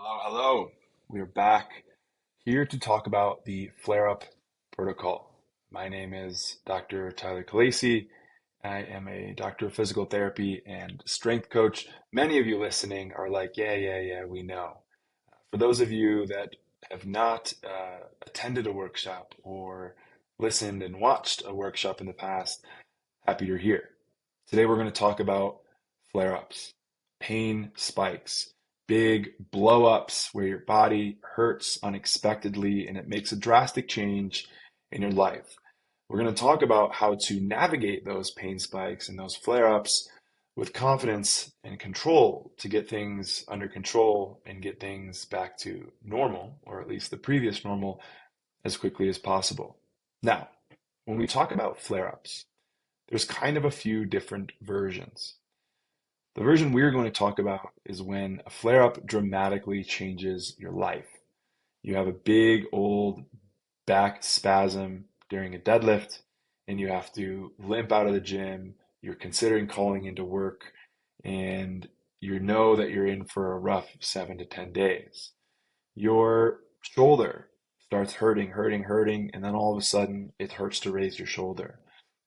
Hello, hello. We're back here to talk about the flare up protocol. My name is Dr. Tyler Kalasi. I am a doctor of physical therapy and strength coach. Many of you listening are like, yeah, we know. For those of you that have not attended a workshop or listened and watched a workshop in the past, happy you're here. Today we're going to talk about flare ups, pain spikes, big blow ups where your body hurts unexpectedly and it makes a drastic change in your life. We're going to talk about how to navigate those pain spikes and those flare ups with confidence and control to get things under control and get things back to normal, or at least the previous normal, as quickly as possible. Now, when we talk about flare ups, there's kind of a few different versions. The version we're going to talk about is when a flare up dramatically changes your life. You have a big old back spasm during a deadlift, and you have to limp out of the gym. You're considering calling into work, and you know that you're in for a rough 7 to 10 days. Your shoulder starts hurting, and then all of a sudden it hurts to raise your shoulder.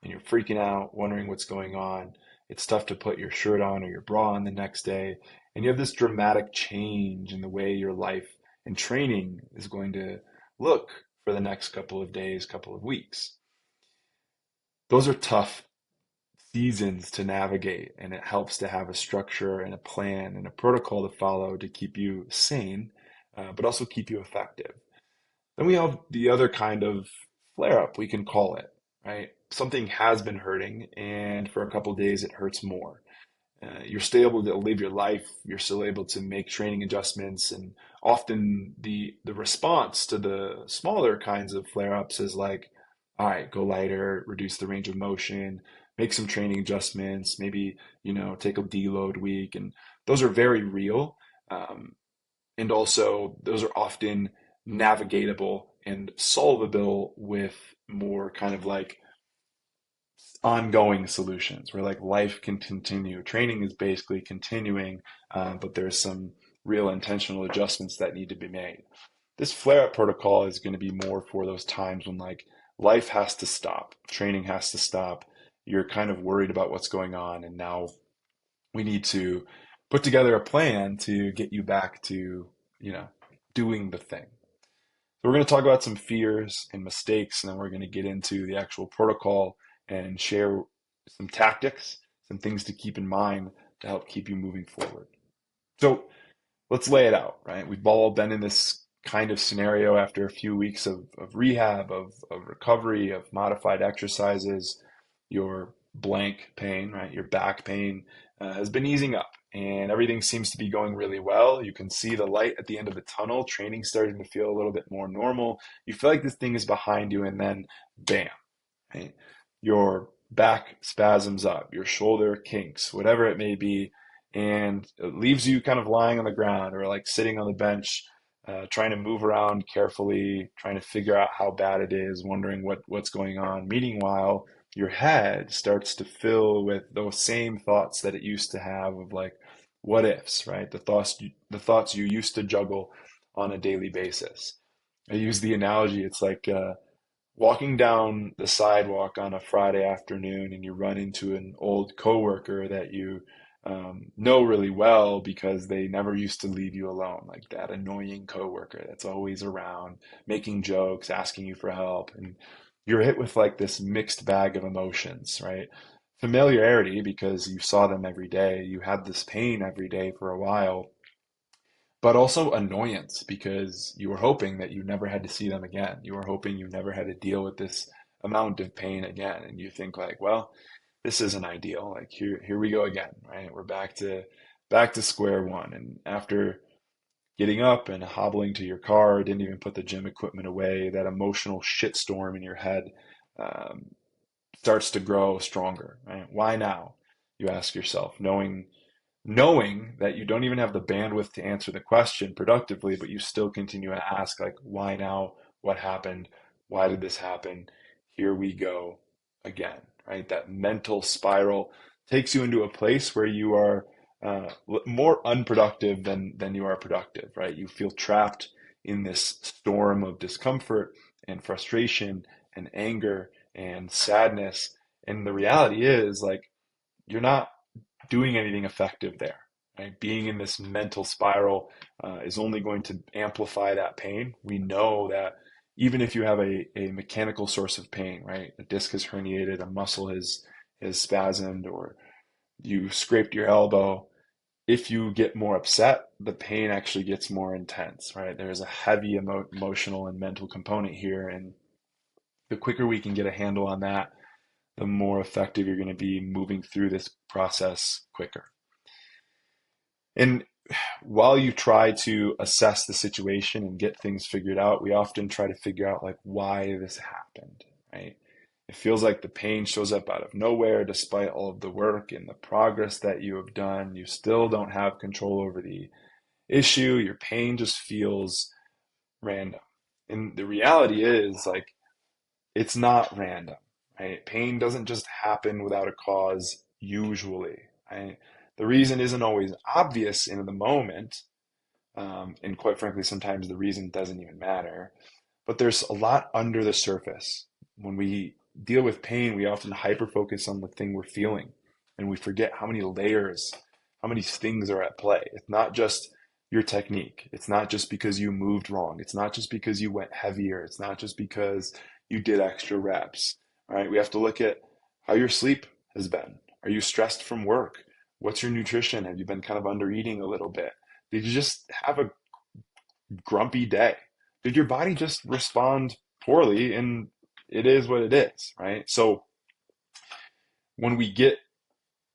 And you're freaking out, wondering what's going on. It's tough to put your shirt on or your bra on the next day. And you have this dramatic change in the way your life and training is going to look for the next couple of days, couple of weeks. Those are tough seasons to navigate, and it helps to have a structure and a plan and a protocol to follow to keep you sane, but also keep you effective. Then we have the other kind of flare up, we can call it, right? Something has been hurting, and for a couple of days, it hurts more. You're still able to live your life. You're still able to make training adjustments, and often the response to the smaller kinds of flare ups is like, all right, go lighter, reduce the range of motion, make some training adjustments, maybe take a deload week, and those are very real. Um, and also, those are often navigatable and solvable with more kind of like ongoing solutions where like life can continue. Training is basically continuing, but there's some real intentional adjustments that need to be made. This flare up protocol is going to be more for those times when like life has to stop, training has to stop. You're kind of worried about what's going on, and now we need to put together a plan to get you back to, you know, doing the thing. So we're going to talk about some fears and mistakes, and then we're going to get into the actual protocol and share some tactics, some things to keep in mind to help keep you moving forward. So let's lay it out, right? We've all been in this kind of scenario after a few weeks of rehab, of recovery, of modified exercises. Your blank pain, right? Your back pain has been easing up, and everything seems to be going really well. You can see the light at the end of the tunnel. Training starting to feel a little bit more normal. You feel like this thing is behind you, and then bam, right? Your back spasms up, your shoulder kinks, whatever it may be, and it leaves you kind of lying on the ground or like sitting on the bench, trying to move around carefully, trying to figure out how bad it is, wondering what's going on. Meanwhile, your head starts to fill with those same thoughts that it used to have of like what ifs, right? The thoughts you used to juggle on a daily basis. I use the analogy, it's like walking down the sidewalk on a Friday afternoon and you run into an old coworker that you know really well because they never used to leave you alone, like that annoying coworker that's always around, making jokes, asking you for help, and you're hit with like this mixed bag of emotions, right? Familiarity because you saw them every day, you had this pain every day for a while, but also annoyance because you were hoping that you never had to see them again. You were hoping you never had to deal with this amount of pain again. And you think like, well, this isn't ideal. Like here we go again, right? We're back to square one. And after getting up and hobbling to your car, didn't even put the gym equipment away, that emotional shitstorm in your head um, starts to grow stronger, right? Why now? You ask yourself, knowing that you don't even have the bandwidth to answer the question productively, but you still continue to ask, like, why now? What happened? Why did this happen? Here we go again, right? That mental spiral takes you into a place where you are more unproductive than you are productive, right? You feel trapped in this storm of discomfort and frustration and anger and sadness. And the reality is, like, you're not doing anything effective there, right? Being in this mental spiral is only going to amplify that pain. We know that even if you have a mechanical source of pain, right? A disc has herniated, a muscle has spasmed, or you scraped your elbow. If you get more upset, the pain actually gets more intense, right? There's a heavy emotional and mental component here. And the quicker we can get a handle on that, the more effective you're going to be moving through this process quicker. And while you try to assess the situation and get things figured out, we often try to figure out like why this happened, right? It feels like the pain shows up out of nowhere despite all of the work and the progress that you have done. You still don't have control over the issue. Your pain just feels random. And the reality is, like, it's not random, right? Pain doesn't just happen without a cause, usually, right? The reason isn't always obvious in the moment, and quite frankly, sometimes the reason doesn't even matter. But there's a lot under the surface. When we deal with pain, we often hyper focus on the thing we're feeling, and we forget how many layers, how many things are at play. It's not just your technique. It's not just because you moved wrong. It's not just because you went heavier. It's not just because you did extra reps. All right, we have to look at how your sleep has been. Are you stressed from work? What's your nutrition? Have you been kind of under eating a little bit? Did you just have a grumpy day? Did your body just respond poorly? And it is what it is, right? So when we get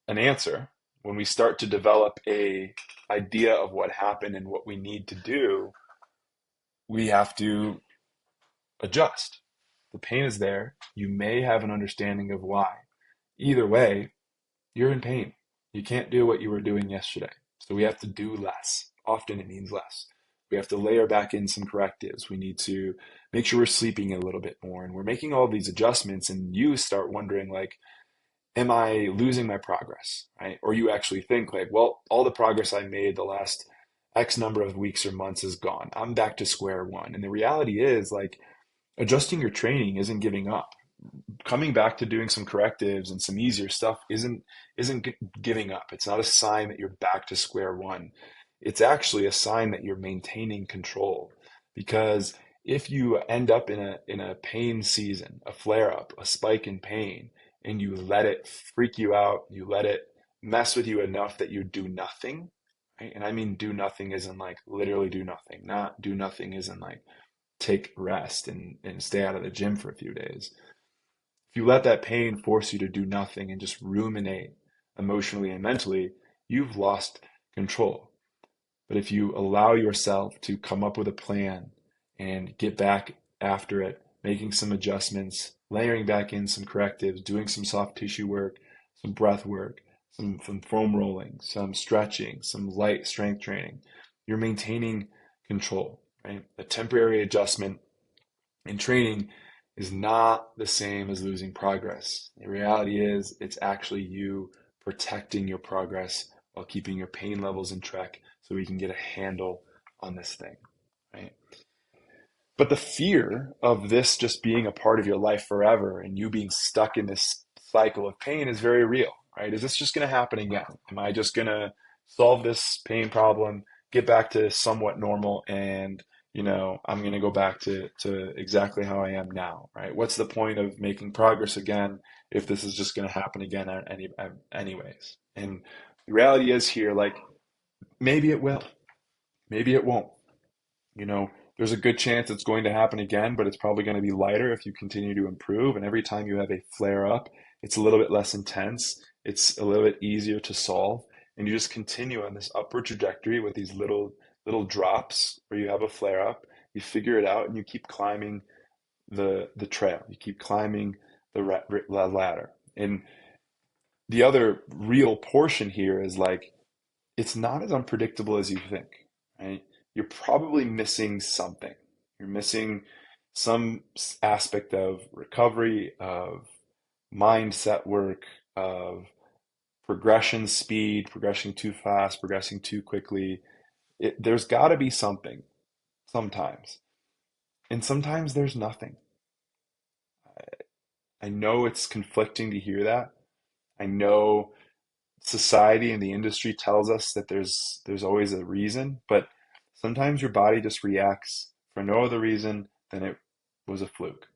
an answer, when we start to develop a idea of what happened and what we need to do, we have to adjust. The pain is there. You may have an understanding of why. Either way, you're in pain. You can't do what you were doing yesterday. So we have to do less. Often it means less. We have to layer back in some correctives. We need to make sure we're sleeping a little bit more. And we're making all these adjustments, and you start wondering, like, am I losing my progress? Right? Or you actually think like, well, all the progress I made the last X number of weeks or months is gone. I'm back to square one. And the reality is, like, adjusting your training isn't giving up. Coming back to doing some correctives and some easier stuff isn't giving up. It's not a sign that you're back to square one. It's actually a sign that you're maintaining control. Because if you end up in a pain season, a flare up, a spike in pain, and you let it freak you out, you let it mess with you enough that you do nothing, right? And I mean do nothing isn't like literally do nothing. Not do nothing isn't like take rest and stay out of the gym for a few days. If you let that pain force you to do nothing and just ruminate emotionally and mentally, you've lost control. But if you allow yourself to come up with a plan and get back after it, making some adjustments, layering back in some correctives, doing some soft tissue work, some breath work, some foam rolling, some stretching, some light strength training, you're maintaining control, right? A temporary adjustment in training is not the same as losing progress. The reality is, it's actually you protecting your progress while keeping your pain levels in check so we can get a handle on this thing, right? But the fear of this just being a part of your life forever and you being stuck in this cycle of pain is very real, right? Is this just going to happen again? Am I just going to solve this pain problem, get back to somewhat normal, and I'm going to go back to exactly how I am now, right? What's the point of making progress again if this is just going to happen again anyways? And the reality is here, like, maybe it will, maybe it won't. There's a good chance it's going to happen again, but it's probably going to be lighter if you continue to improve. And every time you have a flare up, it's a little bit less intense. It's a little bit easier to solve. And you just continue on this upward trajectory with these little drops where you have a flare up. You figure it out and you keep climbing the trail. You keep climbing the ladder. And the other real portion here is, like, it's not as unpredictable as you think, right? You're probably missing something. You're missing some aspect of recovery, of mindset work, of progression speed, progressing too fast, progressing too quickly. There's got to be something sometimes. And sometimes there's nothing. I know it's conflicting to hear that. I know society and the industry tells us that there's always a reason, but sometimes your body just reacts for no other reason than it was a fluke.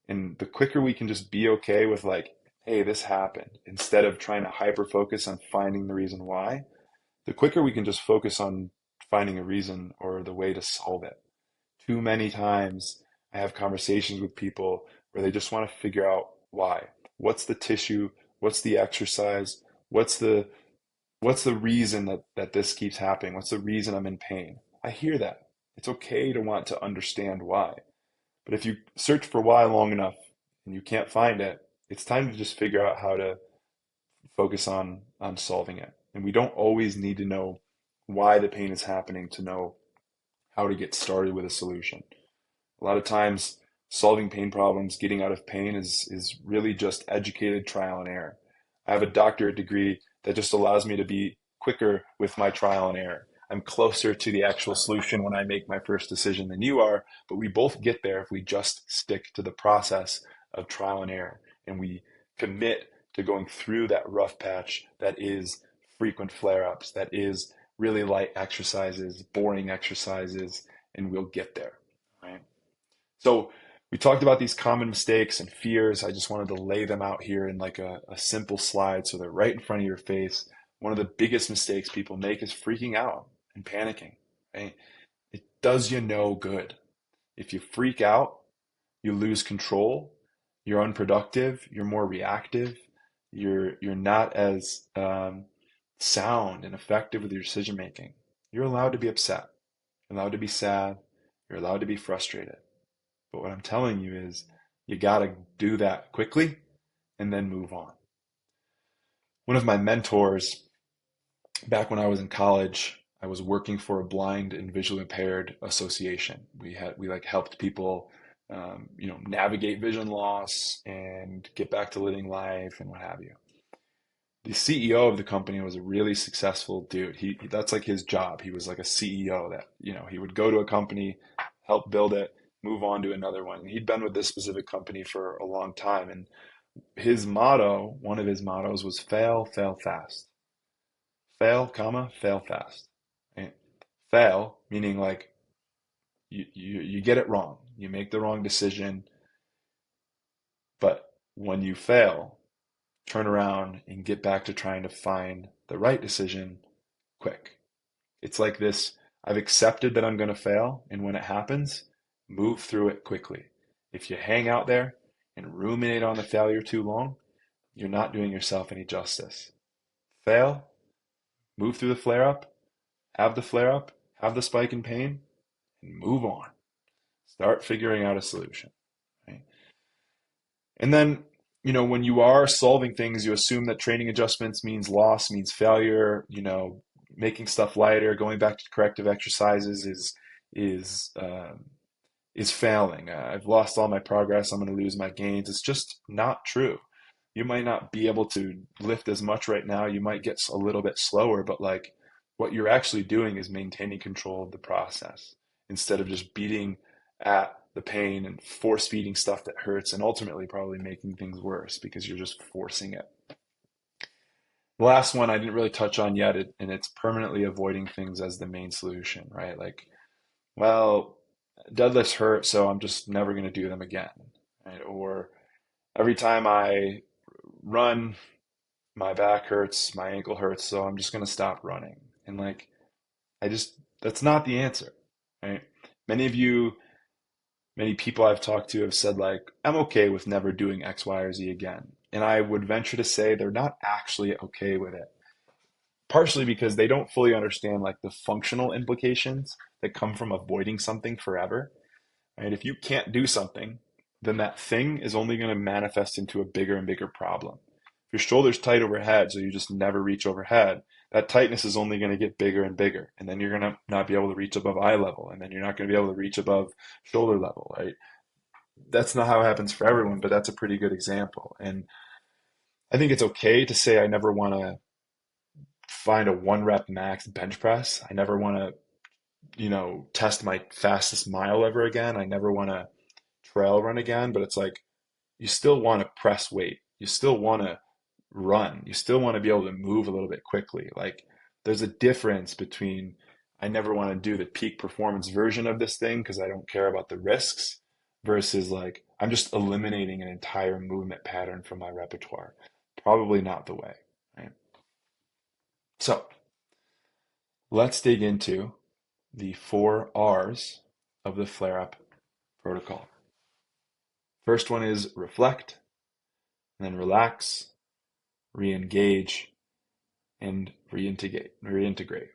And the quicker we can just be okay with like, hey, this happened, instead of trying to hyper focus on finding the reason why, the quicker we can just focus on finding a reason or the way to solve it. Too many times I have conversations with people where they just want to figure out why. What's the tissue? What's the exercise? What's the what's the reason that this keeps happening? What's the reason I'm in pain? I hear that. It's okay to want to understand why. But if you search for why long enough and you can't find it, it's time to just figure out how to focus on solving it. And we don't always need to know why the pain is happening to know how to get started with a solution. A lot of times, solving pain problems, getting out of pain is really just educated trial and error. I have a doctorate degree that just allows me to be quicker with my trial and error. I'm closer to the actual solution when I make my first decision than you are, but we both get there if we just stick to the process of trial and error and we commit to going through that rough patch that is frequent flare ups, that is really light exercises, boring exercises, and we'll get there, right? So we talked about these common mistakes and fears. I just wanted to lay them out here in like a simple slide so they're right in front of your face. One of the biggest mistakes people make is freaking out and panicking, right? It does you no good. If you freak out, you lose control, you're unproductive, you're more reactive, you're not as sound and effective with your decision making. You're allowed to be upset, you're allowed to be sad, you're allowed to be frustrated. But what I'm telling you is you got to do that quickly and then move on. One of my mentors back when I was in college, I was working for a blind and visually impaired association. We like helped people navigate vision loss and get back to living life and what have you. The CEO of the company was a really successful dude. That's like his job. He was like a CEO that, he would go to a company, help build it, move on to another one. And he'd been with this specific company for a long time. And his motto, one of his mottos was fail, fail fast. Fail, comma, fail fast. Right? Fail, meaning like you get it wrong. You make the wrong decision. But when you fail, turn around and get back to trying to find the right decision quick. It's like this: I've accepted that I'm going to fail, and when it happens, move through it quickly. If you hang out there and ruminate on the failure too long, you're not doing yourself any justice. Fail, move through the flare up, have the spike in pain, and move on. Start figuring out a solution. Right? And then, when you are solving things, you assume that training adjustments means loss, means failure. Making stuff lighter, going back to corrective exercises is is failing. I've lost all my progress. I'm going to lose my gains. It's just not true. You might not be able to lift as much right now. You might get a little bit slower, but like what you're actually doing is maintaining control of the process instead of just beating at the pain and force feeding stuff that hurts and ultimately probably making things worse because you're just forcing it. The last one I didn't really touch on yet, and it's permanently avoiding things as the main solution, right? Like, well, deadlifts hurt, so I'm just never going to do them again, right? Or every time I run, my back hurts, my ankle hurts, so I'm just going to stop running. And like, that's not the answer, right? Many of you, many people I've talked to have said, like, I'm okay with never doing X, Y, or Z again. And I would venture to say they're not actually okay with it, partially because they don't fully understand like the functional implications that come from avoiding something forever. Right? If you can't do something, then that thing is only going to manifest into a bigger and bigger problem. If your shoulder's tight overhead, so you just never reach overhead, that tightness is only going to get bigger and bigger. And then you're going to not be able to reach above eye level. And then you're not going to be able to reach above shoulder level, right? That's not how it happens for everyone, but that's a pretty good example. And I think it's okay to say I never want to find a 1 rep max bench press. I never want to, test my fastest mile ever again. I never want to trail run again, but it's like you still want to press weight. You still want to run. You still want to be able to move a little bit quickly. Like there's a difference between I never want to do the peak performance version of this thing because I don't care about the risks versus like I'm just eliminating an entire movement pattern from my repertoire. Probably not the way, right? So let's dig into the 4 R's of the flare up protocol. First one is reflect, and then relax, re-engage, and reintegrate.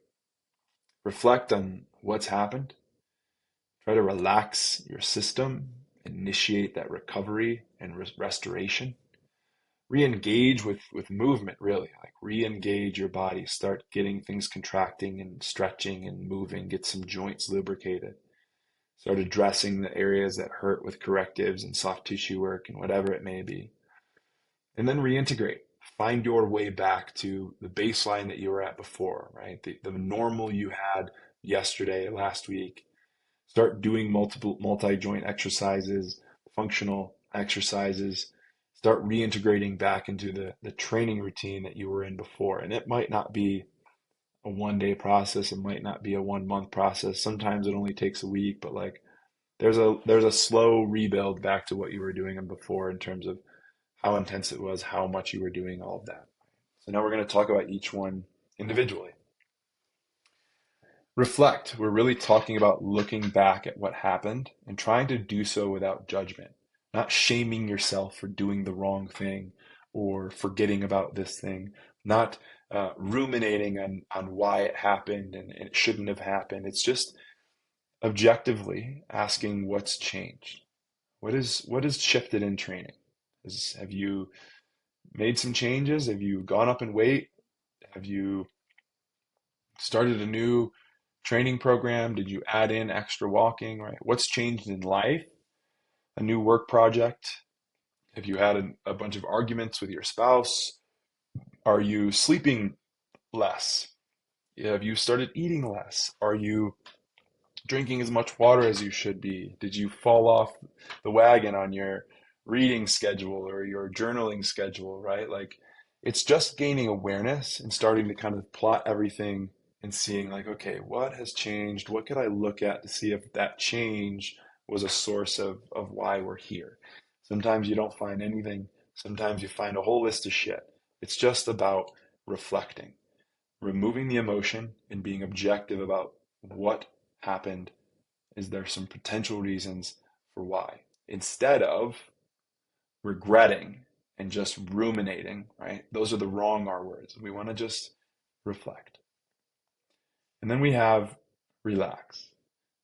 Reflect on what's happened. Try to relax your system, initiate that recovery and restoration. Re-engage with movement, really. Like re-engage your body. Start getting things contracting and stretching and moving. Get some joints lubricated. Start addressing the areas that hurt with correctives and soft tissue work and whatever it may be. And then reintegrate. Find your way back to the baseline that you were at before, right? The normal you had yesterday, last week. Start doing multiple multi-joint exercises, functional exercises. Start reintegrating back into the training routine that you were in before. And it might not be a 1 day process. It might not be a 1 month process. Sometimes it only takes a week, but like there's a slow rebuild back to what you were doing before in terms of how intense it was, how much you were doing all of that. So now we're going to talk about each one individually. Reflect. We're really talking about looking back at what happened and trying to do so without judgment, not shaming yourself for doing the wrong thing or forgetting about this thing, not ruminating on why it happened and it shouldn't have happened. It's just objectively asking what's changed. What is shifted in training? Have you made some changes? Have you gone up in weight? Have you started a new training program? Did you add in extra walking, right? What's changed in life? A new work project? Have you had a bunch of arguments with your spouse? Are you sleeping less? Have you started eating less? Are you drinking as much water as you should be? Did you fall off the wagon on your reading schedule or your journaling schedule, right? Like it's just gaining awareness and starting to kind of plot everything and seeing like, okay, what has changed? What could I look at to see if that change was a source of why we're here? Sometimes you don't find anything. Sometimes you find a whole list of shit. It's just about reflecting, removing the emotion and being objective about what happened. Is there some potential reasons for why? Instead of regretting and just ruminating, right? Those are the wrong R words. We want to just reflect. And then we have relax.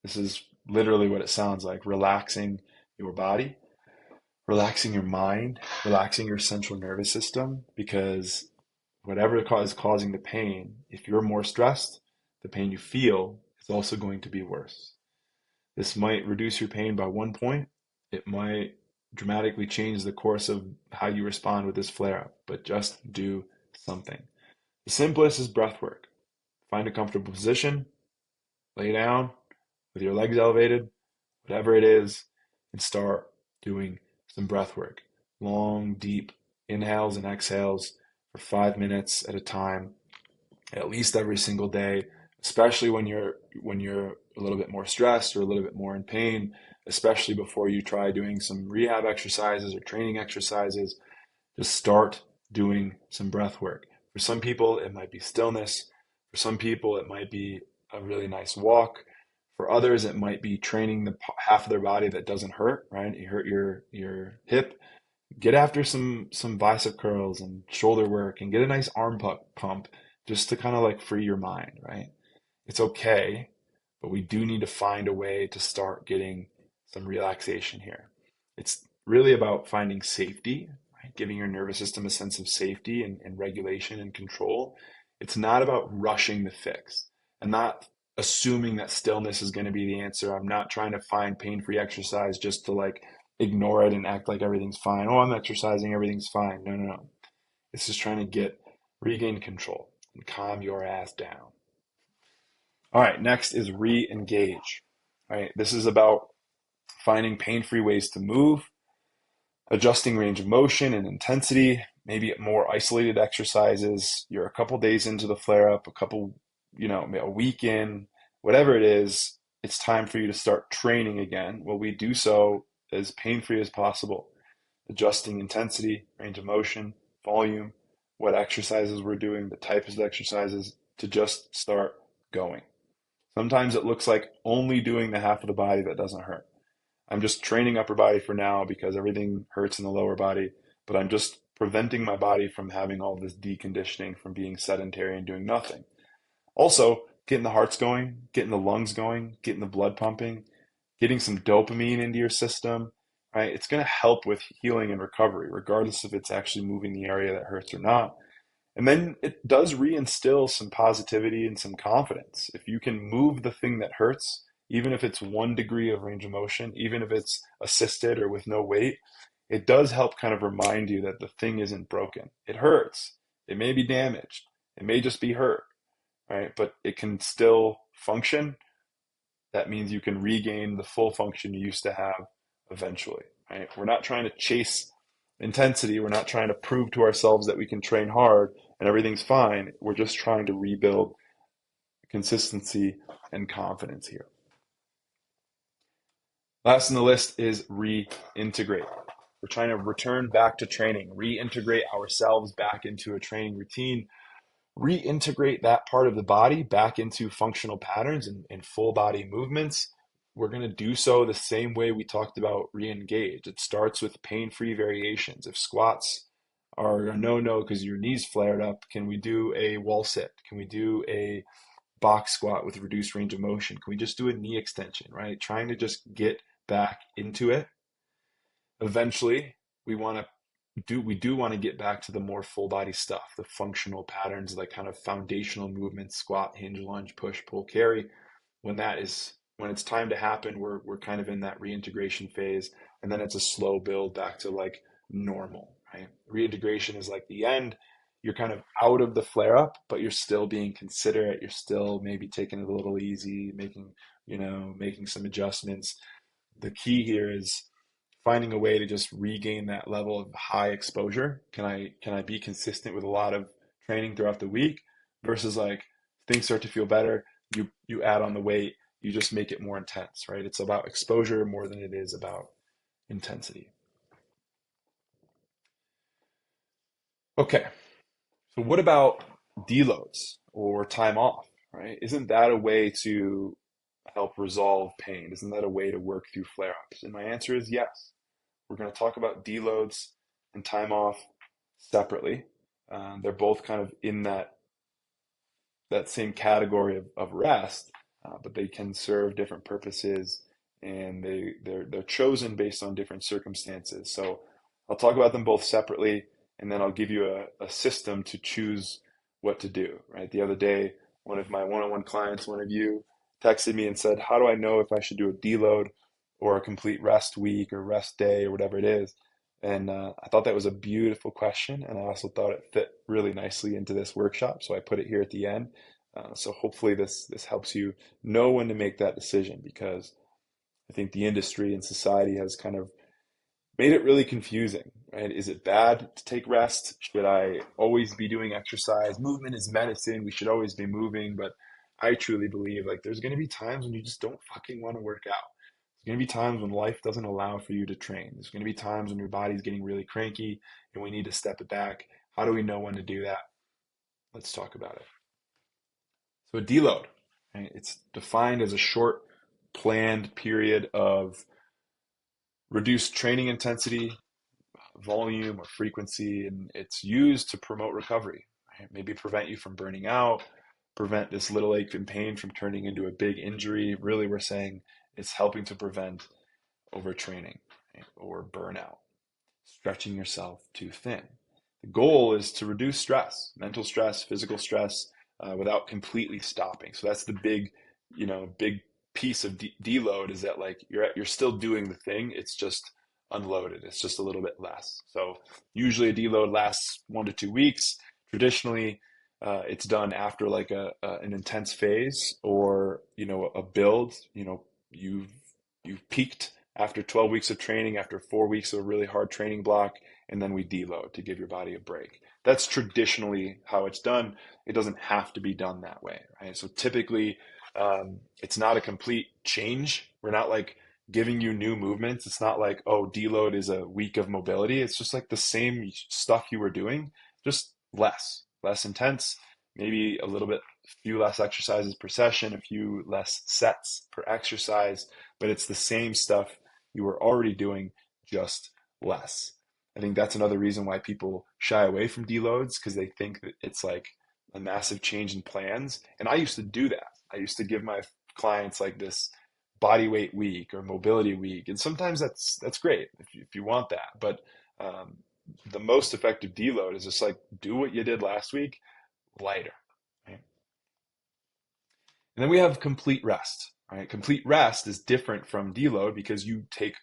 This is literally what it sounds like, relaxing your body, relaxing your mind, relaxing your central nervous system, because whatever is causing the pain, if you're more stressed, the pain you feel is also going to be worse. This might reduce your pain by 1 point. It might dramatically change the course of how you respond with this flare up, but just do something. The simplest is breath work. Find a comfortable position, lay down with your legs elevated, whatever it is, and start doing some breath work. Long, deep inhales and exhales for 5 minutes at a time, at least every single day, especially when you're a little bit more stressed or a little bit more in pain, especially before you try doing some rehab exercises or training exercises. Just start doing some breath work. For some people, it might be stillness. For some people, it might be a really nice walk. For others, it might be training the half of their body that doesn't hurt, right? You hurt your hip. Get after some bicep curls and shoulder work and get a nice arm pump just to kind of like free your mind, right? It's okay, but we do need to find a way to start getting some relaxation here. It's really about finding safety, right? Giving your nervous system a sense of safety and regulation and control. It's not about rushing the fix and not assuming that stillness is going to be the answer. I'm not trying to find pain-free exercise just to like ignore it and act like everything's fine. Oh, I'm exercising, everything's fine. No, no, no. This is trying to regain control and calm your ass down. All right, next is re-engage. All right, this is about finding pain-free ways to move, adjusting range of motion and intensity, maybe at more isolated exercises. You're a couple days into the flare up, a week in, whatever it is, it's time for you to start training again. Well, we do so as pain-free as possible, adjusting intensity, range of motion, volume, what exercises we're doing, the types of exercises to just start going. Sometimes it looks like only doing the half of the body that doesn't hurt. I'm just training upper body for now because everything hurts in the lower body, but I'm just preventing my body from having all this deconditioning from being sedentary and doing nothing. Also, getting the hearts going, getting the lungs going, getting the blood pumping, getting some dopamine into your system, right? It's going to help with healing and recovery, regardless if it's actually moving the area that hurts or not. And then it does reinstill some positivity and some confidence. If you can move the thing that hurts, even if it's 1 degree of range of motion, even if it's assisted or with no weight, it does help kind of remind you that the thing isn't broken. It hurts. It may be damaged. It may just be hurt, right? But it can still function. That means you can regain the full function you used to have eventually, right? We're not trying to chase intensity. We're not trying to prove to ourselves that we can train hard and everything's fine. We're just trying to rebuild consistency and confidence here. Last on the list is reintegrate. We're trying to return back to training, reintegrate ourselves back into a training routine, reintegrate that part of the body back into functional patterns and full body movements. We're going to do so the same way we talked about re-engage. It starts with pain-free variations. If squats are a no-no because your knees flared up, can we do a wall sit? Can we do a box squat with reduced range of motion? Can we just do a knee extension, right? Trying to just get back into it. Eventually, we do want to get back to the more full body stuff, the functional patterns, like kind of foundational movements, squat, hinge, lunge, push, pull, carry. When it's time to happen, we're kind of in that reintegration phase, and then it's a slow build back to like normal, right? Reintegration is like the end. You're kind of out of the flare up, but you're still being considerate. You're still maybe taking it a little easy, making some adjustments. The key here is finding a way to just regain that level of high exposure. Can I be consistent with a lot of training throughout the week versus like things start to feel better, you add on the weight, you just make it more intense, right? It's about exposure more than it is about intensity. Okay, so what about deloads or time off, right? Isn't that a way to help resolve pain? Isn't that a way to work through flare-ups? And my answer is yes. We're going to talk about deloads and time off separately. They're both kind of in that same category of rest, but they can serve different purposes, and they're chosen based on different circumstances. So I'll talk about them both separately, and then I'll give you a system to choose what to do. Right? The other day, one of my one-on-one clients, one of you, texted me and said, "How do I know if I should do a deload or a complete rest week or rest day or whatever it is?" And I thought that was a beautiful question, and I also thought it fit really nicely into this workshop, so I put it here at the end. So hopefully this helps you know when to make that decision, because I think the industry and society has kind of made it really confusing, right? Is it bad to take rest? Should I always be doing exercise? Movement is medicine. We should always be moving, but I truly believe like there's going to be times when you just don't fucking want to work out. There's going to be times when life doesn't allow for you to train. There's going to be times when your body's getting really cranky and we need to step it back. How do we know when to do that? Let's talk about it. So a deload, right? It's defined as a short, planned period of reduced training intensity, volume, or frequency, and it's used to promote recovery, right? Maybe prevent you from burning out, prevent this little ache and pain from turning into a big injury. Really, we're saying it's helping to prevent overtraining, right? Or burnout, stretching yourself too thin. The goal is to reduce stress, mental stress, physical stress, without completely stopping. So that's the big piece of deload, is that like you're still doing the thing. It's just unloaded. It's just a little bit less. So usually a deload lasts 1 to 2 weeks. Traditionally, it's done after like an intense phase or a build. You've peaked after 12 weeks of training, after 4 weeks of a really hard training block, and then we deload to give your body a break. That's traditionally how it's done. It doesn't have to be done that way, right? So typically, it's not a complete change. We're not like giving you new movements. It's not like, oh, deload is a week of mobility. It's just like the same stuff you were doing, just less intense, maybe a little bit, few less exercises per session, a few less sets per exercise, but it's the same stuff you were already doing, just less. I think that's another reason why people shy away from deloads because they think that it's like a massive change in plans. And I used to do that. I used to give my clients like this body weight week or mobility week, and sometimes that's great if you want that. But um, the most effective deload is just like do what you did last week, lighter. Right? And then we have complete rest. Right? Complete rest is different from deload because you take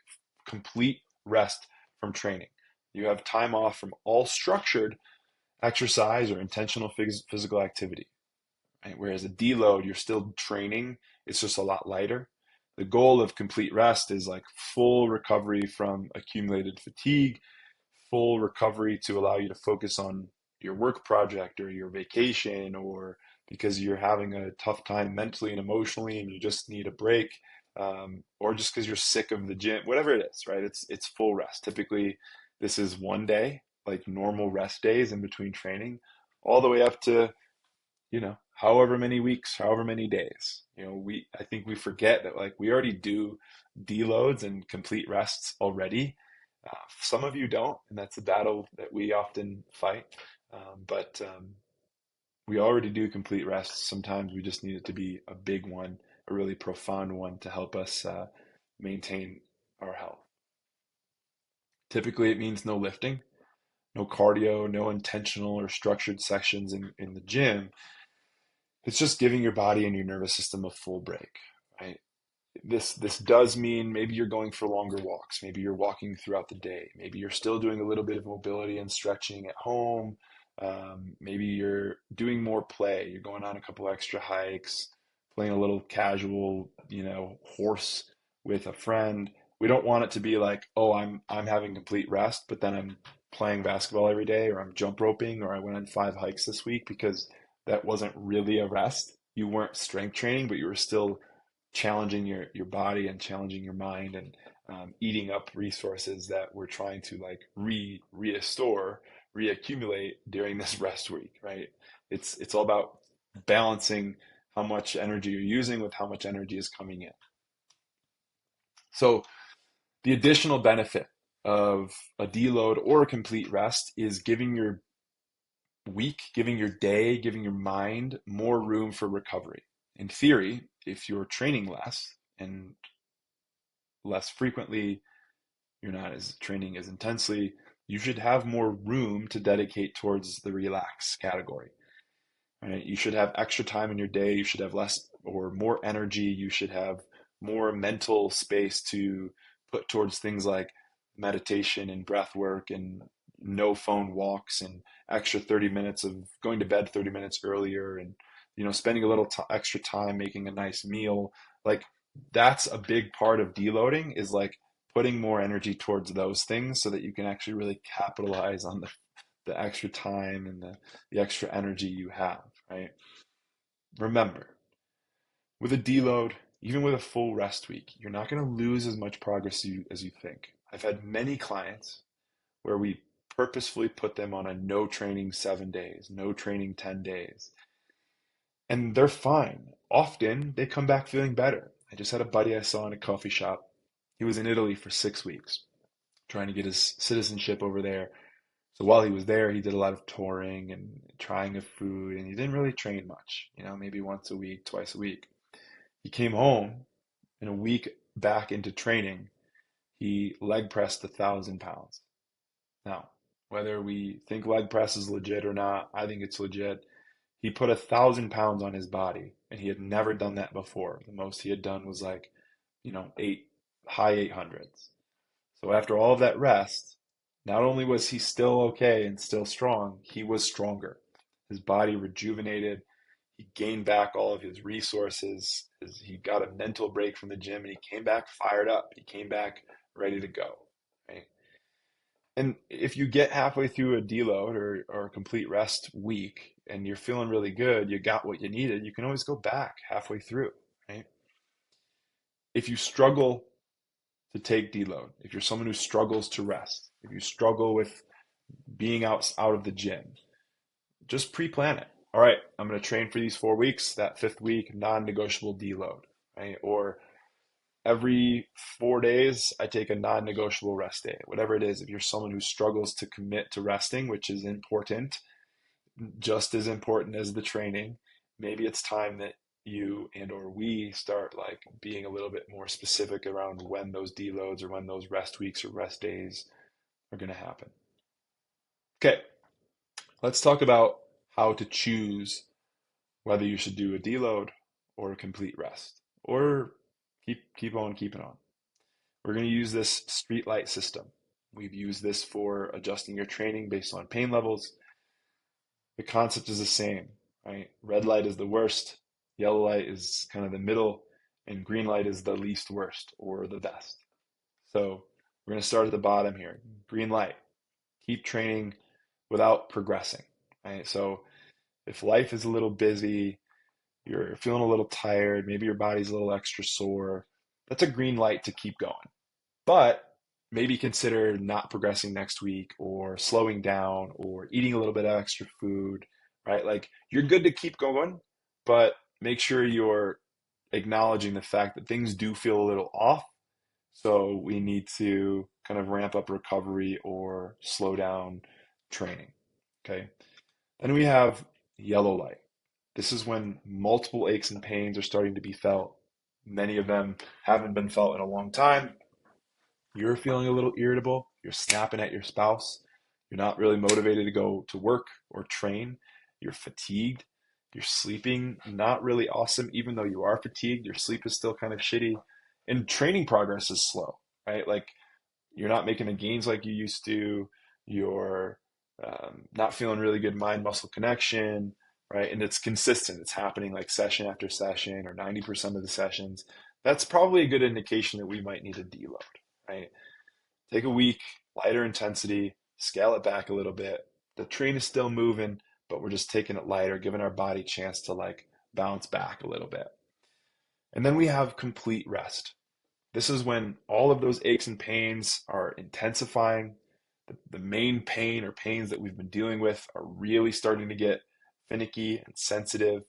complete rest from training. You have time off from all structured exercise or intentional physical activity. Right? Whereas a deload, you're still training, it's just a lot lighter. The goal of complete rest is like full recovery from accumulated fatigue, full recovery to allow you to focus on your work project or your vacation, or because you're having a tough time mentally and emotionally and you just need a break, or just because you're sick of the gym, whatever it is, right? It's full rest. Typically, this is one day, like normal rest days in between training, all the way up to however many weeks, however many days. I think we forget that like we already do deloads and complete rests already. Some of you don't, and that's a battle that we often fight. But we already do complete rests. Sometimes we just need it to be a big one, a really profound one to help us maintain our health. Typically, it means no lifting, no cardio, no intentional or structured sessions in the gym. It's just giving your body and your nervous system a full break, right? This does mean maybe you're going for longer walks. Maybe you're walking throughout the day. Maybe you're still doing a little bit of mobility and stretching at home. Maybe you're doing more play. You're going on a couple extra hikes, playing a little casual, horse with a friend. We don't want it to be like, oh, I'm having complete rest, but then I'm playing basketball every day, or I'm jump roping, or I went on 5 hikes this week because that wasn't really a rest. You weren't strength training, but you were still challenging your body and challenging your mind, and eating up resources that we're trying to like restore, reaccumulate during this rest week, right? It's all about balancing how much energy you're using with how much energy is coming in. So the additional benefit of a deload or a complete rest is giving your week, giving your day, giving your mind more room for recovery. In theory, if you're training less and less frequently, you're not as training as intensely, you should have more room to dedicate towards the relax category. Right? You should have extra time in your day. You should have less or more energy. You should have more mental space to put towards things like meditation and breath work and no phone walks and extra 30 minutes of going to bed 30 minutes earlier, and spending a little extra time making a nice meal. Like that's a big part of deloading, is like putting more energy towards those things so that you can actually really capitalize on the extra time and the extra energy you have, right? Remember, with a deload, even with a full rest week, you're not going to lose as much progress as you think. I've had many clients where we purposefully put them on a no training 7 days, no training 10 days, and they're fine. Often they come back feeling better. I just had a buddy I saw in a coffee shop. He was in Italy for 6 weeks, trying to get his citizenship over there. So while he was there, he did a lot of touring and trying of food, and he didn't really train much, maybe once a week, twice a week. He came home, and a week back into training, he leg pressed 1,000 pounds. Now, whether we think leg press is legit or not, I think it's legit. He put 1,000 pounds on his body, and he had never done that before. The most he had done was like, eight, high 800s. So after all of that rest, not only was he still okay and still strong, he was stronger. His body rejuvenated. He gained back all of his resources. He got a mental break from the gym and he came back fired up. He came back ready to go. Right? And if you get halfway through a deload or a complete rest week and you're feeling really good, you got what you needed, you can always go back halfway through, right? If you struggle to take deload, if you're someone who struggles to rest, if you struggle with being out of the gym, just pre-plan it. All right, I'm going to train for these 4 weeks. That fifth week, non-negotiable deload, right? Or every 4 days, I take a non-negotiable rest day. Whatever it is, if you're someone who struggles to commit to resting, which is important, just as important as the training, maybe it's time that you and or we start like being a little bit more specific around when those deloads or when those rest weeks or rest days are going to happen. Okay, let's talk about how to choose whether you should do a deload or a complete rest or keep on keeping on. We're going to use this street light system. We've used this for adjusting your training based on pain levels. The concept is the same, right? Red light is the worst, yellow light is kind of the middle, and green light is the least worst or the best. So we're going to start at the bottom here. Green light, keep training without progressing, right? So if life is a little busy, you're feeling a little tired, maybe your body's a little extra sore, that's a green light to keep going. But maybe consider not progressing next week or slowing down or eating a little bit of extra food, right? Like you're good to keep going, but make sure you're acknowledging the fact that things do feel a little off. So we need to kind of ramp up recovery or slow down training. Okay. Then we have yellow light. This is when multiple aches and pains are starting to be felt. Many of them haven't been felt in a long time. You're feeling a little irritable, you're snapping at your spouse, you're not really motivated to go to work or train, you're fatigued, you're sleeping not really awesome, even though you are fatigued, your sleep is still kind of shitty, and training progress is slow, right? Like you're not making the gains like you used to, you're not feeling really good mind muscle connection, right? And it's consistent, it's happening like session after session or 90% of the sessions. That's probably a good indication that we might need a deload, right? Take a week, lighter intensity, scale it back a little bit. The train is still moving, but we're just taking it lighter, giving our body a chance to like bounce back a little bit. And then we have complete rest. This is when all of those aches and pains are intensifying. The main pain or pains that we've been dealing with are really starting to get finicky and sensitive.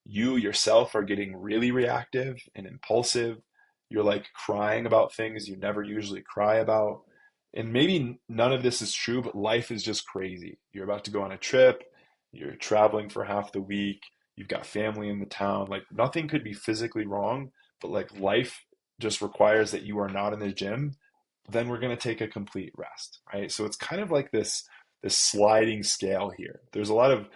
You yourself are getting really reactive and impulsive. You're like crying about things you never usually cry about. And maybe none of this is true, but life is just crazy. You're about to go on a trip, you're traveling for half the week, you've got family in the town. Like nothing could be physically wrong, but like life just requires that you are not in the gym. Then we're going to take a complete rest, right? So it's kind of like this sliding scale here. There's a lot of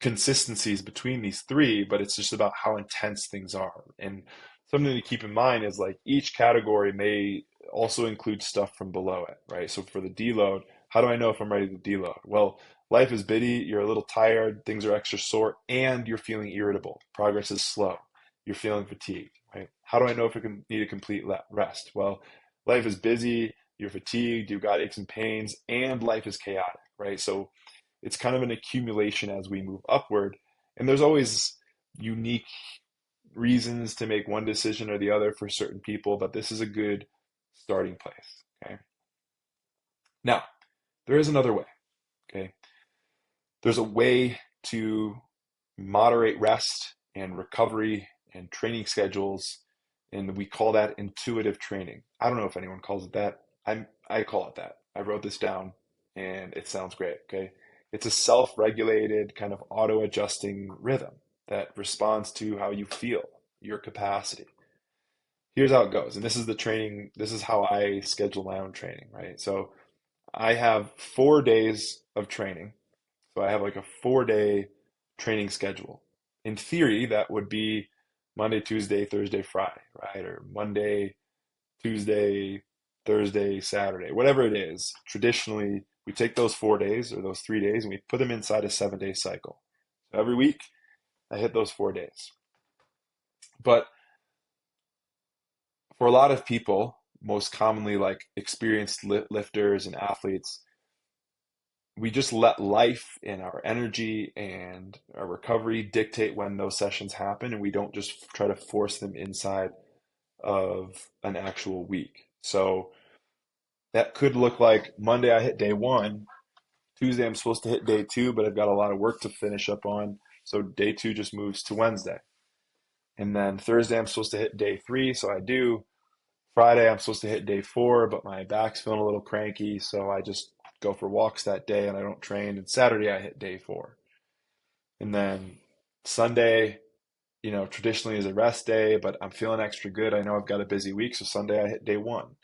consistencies between these three, but it's just about how intense things are. And something to keep in mind is like each category may also include stuff from below it, right? So for the deload, how do I know if I'm ready to deload? Well, life is bitty, you're a little tired, things are extra sore, and you're feeling irritable. Progress is slow. You're feeling fatigued, right? How do I know if I can need a complete rest? Well, life is busy, you're fatigued, you've got aches and pains, and life is chaotic, right? So it's kind of an accumulation as we move upward. And there's always unique reasons to make one decision or the other for certain people, but this is a good starting place. Okay. Now, there is another way. Okay. There's a way to moderate rest and recovery and training schedules, and we call that intuitive training. I don't know if anyone calls it that. I call it that. I wrote this down and it sounds great. Okay. It's a self-regulated kind of auto-adjusting rhythm that responds to how you feel, your capacity. Here's how it goes. And this is the training, this is how I schedule my own training, right? So I have 4 days of training. So I have like a 4 day training schedule. In theory, that would be Monday, Tuesday, Thursday, Friday, right? Or Monday, Tuesday, Thursday, Saturday, whatever it is. Traditionally, we take those 4 days or those 3 days and we put them inside a 7 day cycle. So every week, I hit those 4 days. But for a lot of people, most commonly like experienced lifters and athletes, we just let life and our energy and our recovery dictate when those sessions happen, and we don't just try to force them inside of an actual week. So that could look like Monday I hit day one, Tuesday I'm supposed to hit day two, but I've got a lot of work to finish up on. So day two just moves to Wednesday. And then Thursday I'm supposed to hit day three, so I do. Friday I'm supposed to hit day four, but my back's feeling a little cranky, so I just go for walks that day and I don't train. And Saturday I hit day four. And then Sunday, traditionally is a rest day, but I'm feeling extra good. I know I've got a busy week, so Sunday I hit day one.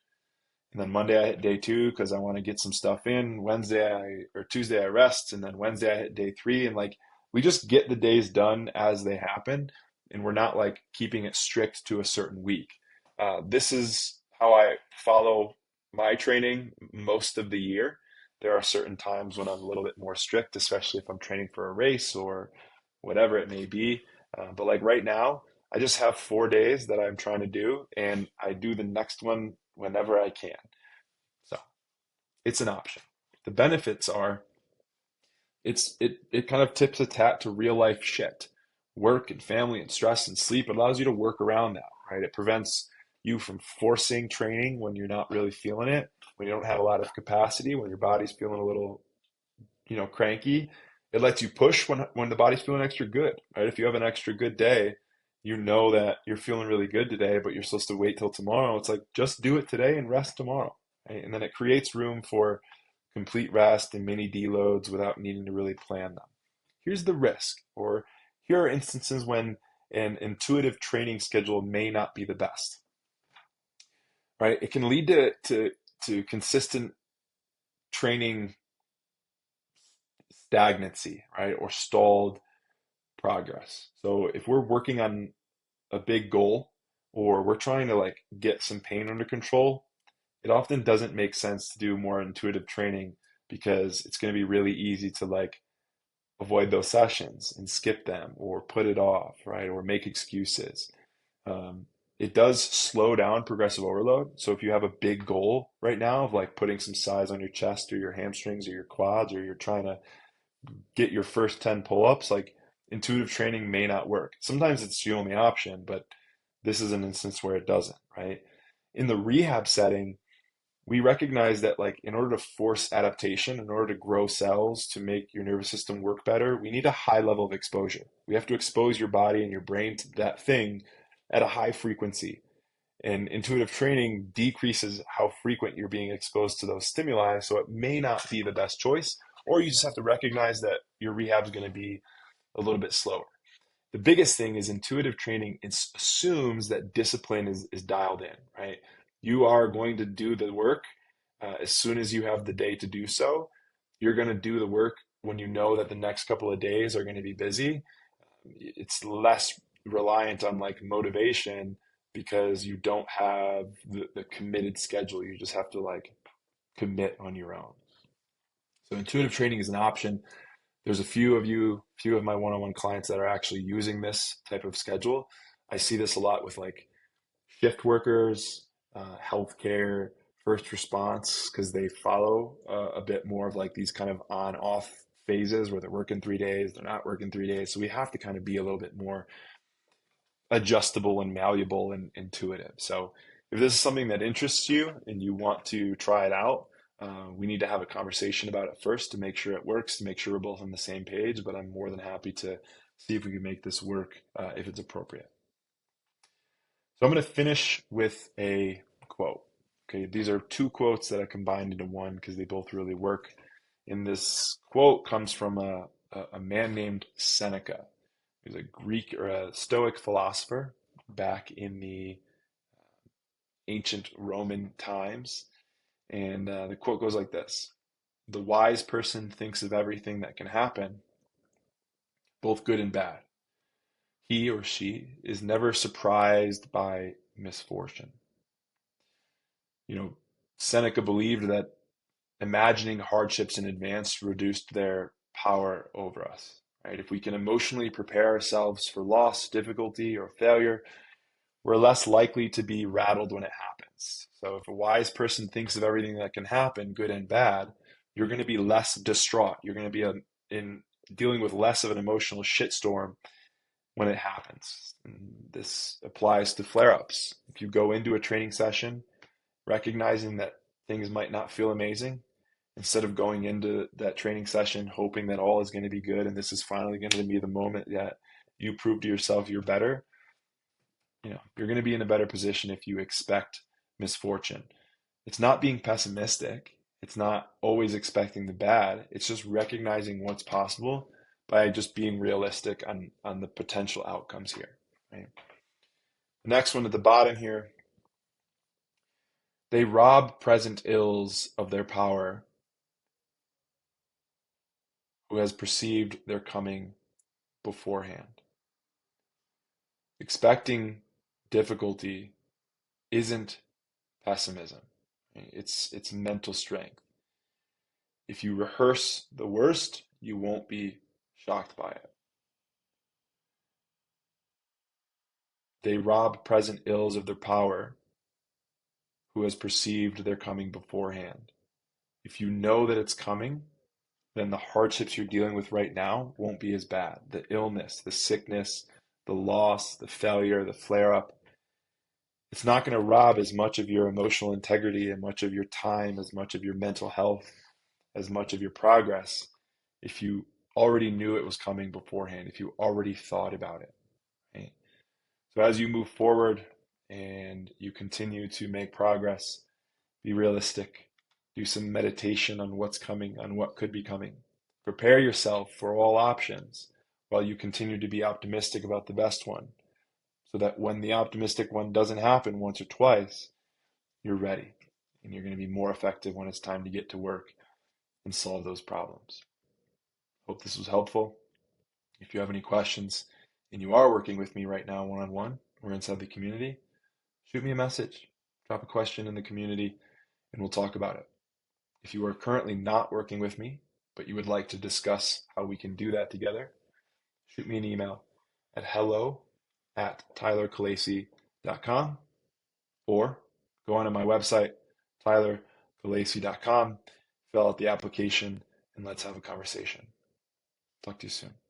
And then Monday I hit day two because I want to get some stuff in. Or Tuesday I rest, and then Wednesday I hit day three. And like we just get the days done as they happen, and we're not like keeping it strict to a certain week. This is how I follow my training most of the year. There are certain times when I'm a little bit more strict, especially if I'm training for a race or whatever it may be. But like right now, I just have 4 days that I'm trying to do, and I do the next one whenever I can. So it's an option. The benefits are it kind of tips a tat to real life shit, work and family and stress and sleep. It allows you to work around that, right? It prevents you from forcing training when you're not really feeling it, when you don't have a lot of capacity, when your body's feeling a little cranky. It lets you push when the body's feeling extra good, right? If you have an extra good day, you know that you're feeling really good today, but you're supposed to wait till tomorrow. It's like just do it today and rest tomorrow, right? And then it creates room for complete rest and mini deloads without needing to really plan them. Here's the risk, or here are instances when an intuitive training schedule may not be the best, right? It can lead to consistent training stagnancy, right? Or stalled progress. So if we're working on a big goal or we're trying to like get some pain under control, it often doesn't make sense to do more intuitive training because it's going to be really easy to like avoid those sessions and skip them or put it off, right? Or make excuses. Um, it does slow down progressive overload. So if you have a big goal right now of like putting some size on your chest or your hamstrings or your quads, or you're trying to get your first 10 pull-ups, like intuitive training may not work. Sometimes it's the only option, but this is an instance where it doesn't, right? In the rehab setting, we recognize that like in order to force adaptation, in order to grow cells, to make your nervous system work better, we need a high level of exposure. We have to expose your body and your brain to that thing at a high frequency. And intuitive training decreases how frequent you're being exposed to those stimuli, so it may not be the best choice, or you just have to recognize that your rehab is going to be a little bit slower. The biggest thing is intuitive training assumes that discipline is dialed in, right? You are going to do the work as soon as you have the day to do so. You're going to do the work when you know that the next couple of days are going to be busy. It's less reliant on like motivation because you don't have the committed schedule. You just have to like commit on your own. So intuitive training is an option. There's few of my one-on-one clients that are actually using this type of schedule. I see this a lot with like shift workers, healthcare, first response, because they follow a bit more of like these kind of on-off phases where they're working 3 days, they're not working 3 days. So we have to kind of be a little bit more adjustable and malleable and intuitive. So if this is something that interests you and you want to try it out, we need to have a conversation about it first to make sure it works, to make sure we're both on the same page. But I'm more than happy to see if we can make this work if it's appropriate. So I'm going to finish with a quote. Okay, these are two quotes that I combined into one because they both really work. And this quote comes from a man named Seneca. He was a Greek or a Stoic philosopher back in the ancient Roman times. And the quote goes like this: "The wise person thinks of everything that can happen, both good and bad. He or she is never surprised by misfortune." You know, Seneca believed that imagining hardships in advance reduced their power over us, right? If we can emotionally prepare ourselves for loss, difficulty, or failure, we're less likely to be rattled when it happens. So if a wise person thinks of everything that can happen, good and bad, you're going to be less distraught. You're going to be in dealing with less of an emotional shitstorm when it happens. And this applies to flare-ups. If you go into a training session recognizing that things might not feel amazing, instead of going into that training session hoping that all is going to be good and this is finally going to be the moment that you prove to yourself you're better, you're going to be in a better position if you expect misfortune. It's not being pessimistic. It's not always expecting the bad. It's just recognizing what's possible by just being realistic on the potential outcomes here. Right? The next one at the bottom here, they rob present ills of their power who has perceived their coming beforehand. Expecting difficulty isn't pessimism. It's mental strength. If you rehearse the worst, you won't be shocked by it. They rob present ills of their power who has perceived their coming beforehand. If you know that it's coming, then the hardships you're dealing with right now won't be as bad. The illness, the sickness, the loss, the failure, the flare up, it's not going to rob as much of your emotional integrity and much of your time, as much of your mental health, as much of your progress if you already knew it was coming beforehand, if you already thought about it. Right? So as you move forward and you continue to make progress, be realistic, do some meditation on what's coming, on what could be coming. Prepare yourself for all options while you continue to be optimistic about the best one, so that when the optimistic one doesn't happen once or twice, you're ready and you're going to be more effective when it's time to get to work and solve those problems. Hope this was helpful. If you have any questions and you are working with me right now one-on-one or inside the community, shoot me a message, drop a question in the community, and we'll talk about it. If you are currently not working with me, but you would like to discuss how we can do that together, shoot me an email at hello@tylercalasi.com or go onto my website, tylercalasi.com, fill out the application, and let's have a conversation. Talk to you soon.